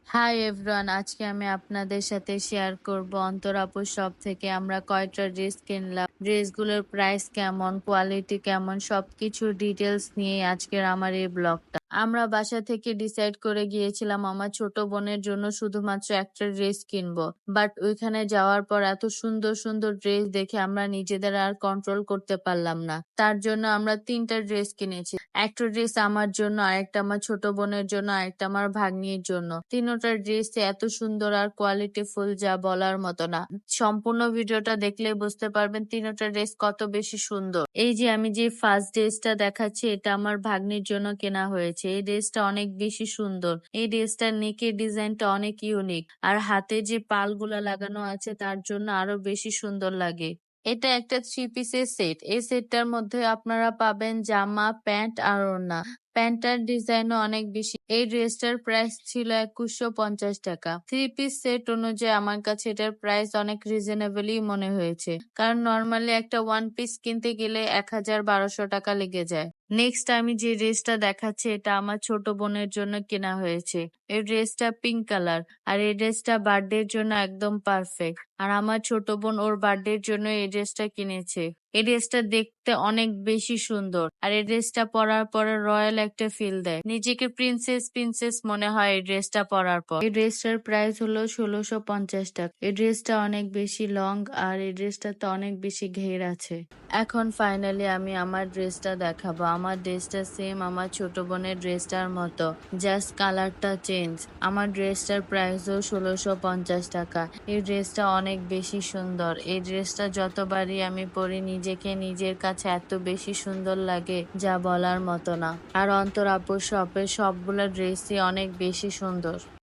Hi everyone, আজকে আমি আপনাদের সাথে শেয়ার করব অন্তর আপুর শপ থেকে আমরা কয়টা ড্রেস কিনলাম, ড্রেসগুলোর প্রাইস কেমন, কোয়ালিটি কেমন, সবকিছুর ডিটেলস নিয়ে আজকের আমার এই ব্লগটা। আমরা বাসা থেকে ডিসাইড করে গিয়েছিলাম আমার ছোট বোনের জন্য শুধুমাত্র একটা ড্রেস কিনবো, বাট ওইখানে যাওয়ার পর এত সুন্দর সুন্দর ড্রেস দেখে আমরা নিজেদের আর কন্ট্রোল করতে পারলাম না। তার জন্য আমরা তিনটা ড্রেস কিনেছি। একটা ড্রেস আমার জন্য, আরেকটা আমার ছোট বোনের জন্য, আরেকটা আমার ভাগ্নির জন্য। তিনোটার ড্রেস এত সুন্দর আর কোয়ালিটি ফুল, যা বলার মতো না। সম্পূর্ণ ভিডিওটা দেখলে বুঝতে পারবেন তিনোটা ড্রেস কত বেশি সুন্দর। এই যে আমি যে ফার্স্ট ড্রেসটা দেখাচ্ছি, এটা আমার ভাগ্নির জন্য কেনা হয়েছে। এই ড্রেসটা অনেক বেশি সুন্দর। এই ড্রেসটার নেকের ডিজাইনটা অনেক ইউনিক, আর হাতে যে পালগুলা লাগানো আছে তার জন্য আরো বেশি সুন্দর লাগে। এটা একটা থ্রি পিসের সেট। এই সেটটার মধ্যে আপনারা পাবেন জামা, প্যান্ট আর ওড়না। প্যান্টটার ডিজাইনও অনেক বেশি। এই ড্রেসটার প্রাইস ছিল 2150 টাকা। থ্রি পিস সেট অনুযায়ী আমার কাছে এটার প্রাইস অনেক রিজনেবলই মনে হয়েছে, কারণ নর্মালি একটা ওয়ান পিস কিনতে গেলে 1200 টাকা লেগে যায়। নেক্সট আমি যে ড্রেসটা দেখাচ্ছি, এটা আমার ছোট বোনের জন্য কেনা হয়েছে। এই ড্রেসটা পিঙ্ক কালার, আর এই ড্রেসটা বার্থডের জন্য একদম পারফেক্ট। আর আমার ছোট বোন ওর বার্থডের জন্য এই ড্রেসটা কিনেছে। এই ড্রেসটা দেখতে অনেক বেশি সুন্দর, আর এই ড্রেসটা পরার পরে রয়্যাল একটা ফিল দেয়। নিজেকে প্রিন্সেস প্রিন্সেস মনে হয় এই ড্রেসটা পরার পর। এই ড্রেসটার প্রাইস হলো 1650 টাকা। এই ড্রেসটা অনেক বেশি লং, আর এই ড্রেসটাতে অনেক বেশি ঘের আছে। এখন ফাইনালি আমি আমার ড্রেসটা দেখাবো। আমার ড্রেসটা সেম আমার ছোট বোনের ড্রেসটার মতো, জাস্ট কালারটা চেঞ্জ। আমার ড্রেসটার প্রাইসও 1650 টাকা। এই ড্রেসটা অনেক বেশি সুন্দর। এই ড্রেসটা যতবারই আমি পরি নিজেকে নিজের কাছে এত বেশি সুন্দর লাগে, যা বলার মতো না। আর অন্তর আপুর শপের সবগুলা ড্রেসই অনেক বেশি সুন্দর।